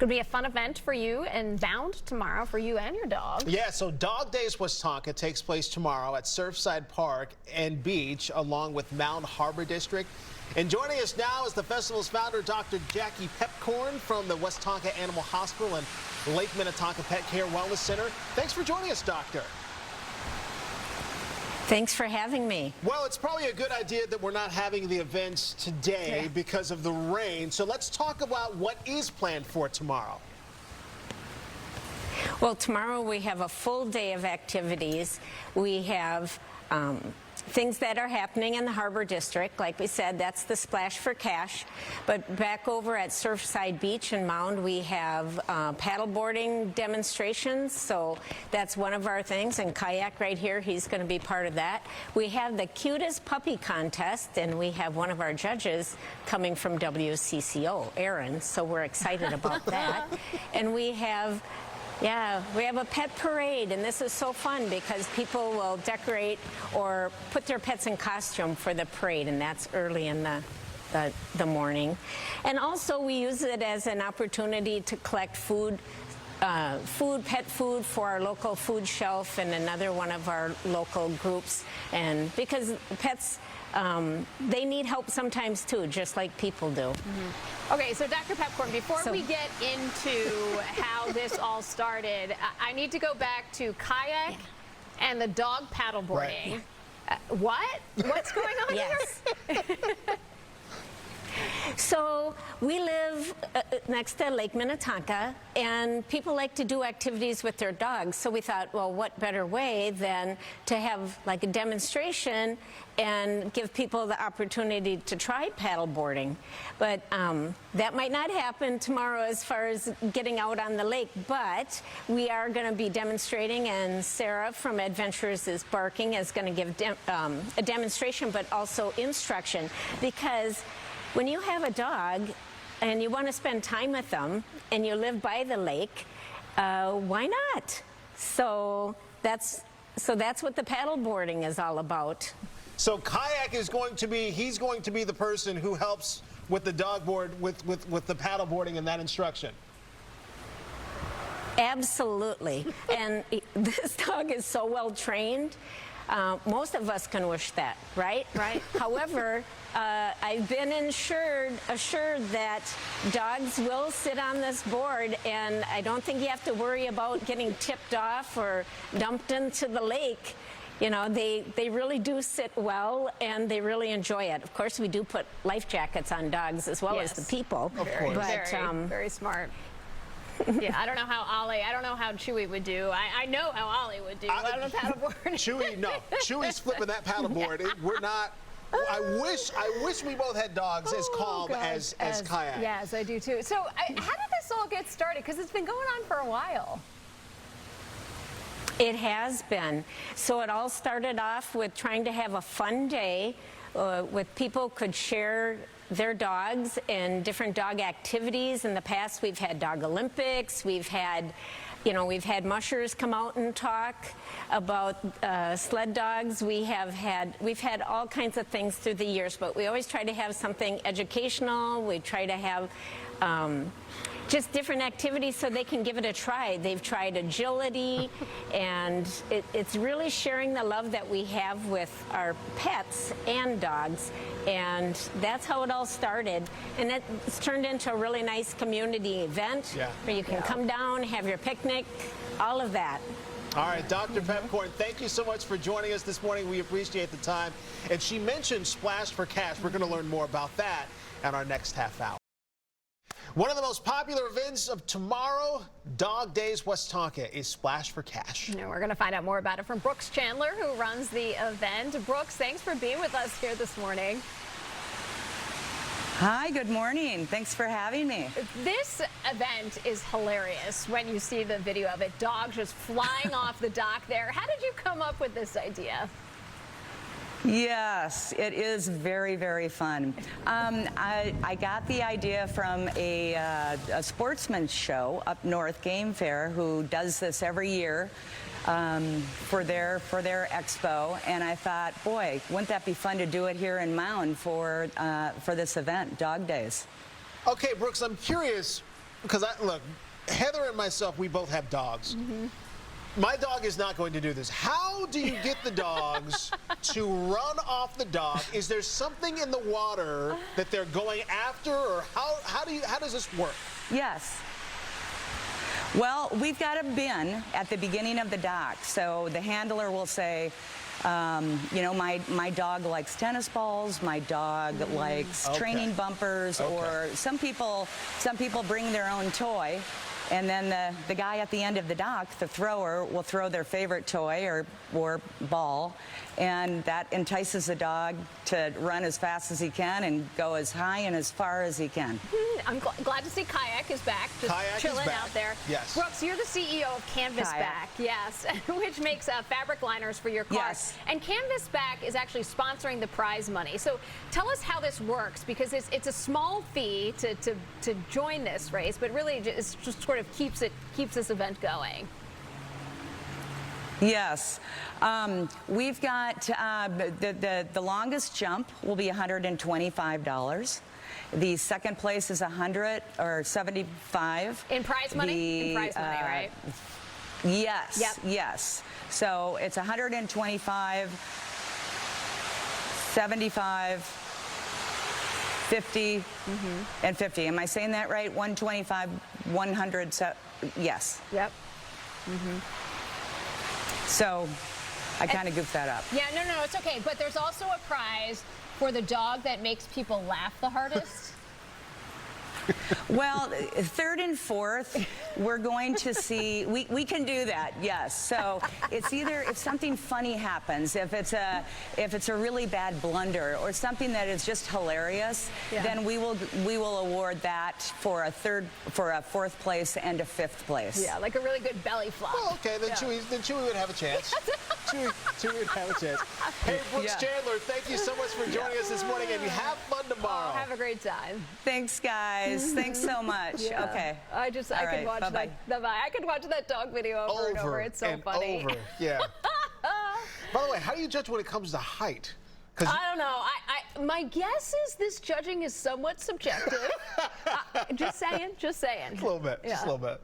It's going to be a fun event for you and Bound tomorrow for you and your dog. Yeah, so Dog Days Westonka takes place tomorrow at Surfside Park and Beach along with Mound Harbor District. And joining us now is the festival's founder, Dr. Jackie Pepcorn from the Westonka Animal Hospital and Lake Minnetonka Pet Care Wellness Center. Thanks for joining us, Doctor. Thanks for having me. Well, it's probably a good idea that we're not having the events today because of the rain. So let's talk about what is planned for tomorrow. Well, tomorrow we have a full day of activities. We have things that are happening in the Harbor District. Like we said, that's the Splash for Cash. But back over at Surfside Beach and Mound, we have paddleboarding demonstrations. So that's one of our things. And Kayak right here, he's going to be part of that. We have the cutest puppy contest, and we have one of our judges coming from WCCO, Aaron. So we're excited about that. And we have a pet parade, and this is so fun because people will decorate or put their pets in costume for the parade, and that's early in the morning. And also we use it as an opportunity to collect pet food for our local food shelf and another one of our local groups. And because pets, they need help sometimes too, just like people do. Okay, so Dr. Pepcorn, before we get into how this all started, I need to go back to kayak and the dog paddleboarding. Right. What's going on here? So we live next to Lake Minnetonka, and people like to do activities with their dogs. So we thought, well, what better way than to have like a demonstration and give people the opportunity to try paddleboarding. But that might not happen tomorrow as far as getting out on the lake, but we are going to be demonstrating, and Sarah from Adventures is Barking is going to give a demonstration, but also instruction, because when you have a dog and you want to spend time with them and you live by the lake, why not? So that's what the paddleboarding is all about. So Kayak is going to be, he's going to be the person who helps with the dog board, with the paddleboarding and that instruction. Absolutely. And this dog is so well trained. Most of us can wish that, right? Right. However, I've been assured that dogs will sit on this board, and I don't think you have to worry about getting tipped off or dumped into the lake. You know, they really do sit well, and they really enjoy it. Of course, we do put life jackets on dogs as well as the people. Of course. But, very smart. Yeah, I don't know how Chewy would do. I know how Ollie would do on a paddleboard. Chewy, no. Chewy's flipping that paddleboard. We're not. I wish we both had dogs as calm as Kayak. Yes, I do too. So how did this all get started? Because it's been going on for a while. It has been. So it all started off with trying to have a fun day with people could share their dogs and different dog activities. In the past, we've had dog Olympics. We've had mushers come out and talk about sled dogs. We've had all kinds of things through the years, but we always try to have something educational. We try to have just different activities so they can give it a try. They've tried agility, and it's really sharing the love that we have with our pets and dogs, and that's how it all started. And it's turned into a really nice community event where you can come down, have your picnic, all of that. All right, Dr. Pepcorn, thank you so much for joining us this morning. We appreciate the time. And she mentioned Splash for Cash. We're going to learn more about that in our next half hour. One of the most popular events of tomorrow, Dog Days Westonka, is Splash for Cash. You know, we're going to find out more about it from Brooks Chandler, who runs the event. Brooks, thanks for being with us here this morning. Hi, good morning. Thanks for having me. This event is hilarious when you see the video of it. Dogs just flying off the dock there. How did you come up with this idea? Yes, it is very, very fun. I got the idea from a sportsman's show up north, Game Fair, who does this every year for their expo, and I thought, boy, wouldn't that be fun to do it here in Mound for this event, Dog Days. Okay, Brooks, I'm curious. because look, Heather and myself, we both have dogs. My dog is not going to do this. How do you get the dogs to run off the dock? Is there something in the water that they're going after, or how does this work? Yes. Well, we've got a bin at the beginning of the dock, so the handler will say, you know, my dog likes tennis balls, my dog likes training bumpers, or some people bring their own toy, and then the guy at the end of the dock, the thrower, will throw their favorite toy or ball, and that entices the dog to run as fast as he can and go as high and as far as he can. I'm glad to see Kayak is back, just chilling out there. Yes. Brooks, you're the CEO of Canvasback, yes, which makes fabric liners for your car. Yes. And Canvasback is actually sponsoring the prize money. So tell us how this works, because it's a small fee to join this race, but really it just sort of keeps this event going. Yes. We've got the longest jump will be $125. The second place is $100 or $75. In prize money? In prize money, right? Yes. Yep. Yes. So it's 125, 75, 50, and 50. Am I saying that right? 125, 100. Yes. Yep. So I kind of goofed that up. Yeah, no, it's okay. But there's also a prize for the dog that makes people laugh the hardest. Well, third and fourth, we're going to see, we can do that, yes. So it's either if something funny happens, if it's a really bad blunder or something that is just hilarious, then we will award that for a fourth place and a fifth place. Yeah, like a really good belly flop. Well, okay, then Chewy would have a chance. Chewy would have a chance. Hey, Brooks Chandler, thank you so much for joining us this morning, and you have fun tomorrow. Oh, have a great time. Thanks, guys. Thanks so much. Yeah. Okay. I could watch that. Bye-bye. I could watch that dog video over and over. It's so funny. Yeah. By the way, how do you judge when it comes to height? I don't know. My guess is this judging is somewhat subjective. Just saying. A little bit. Just a little bit.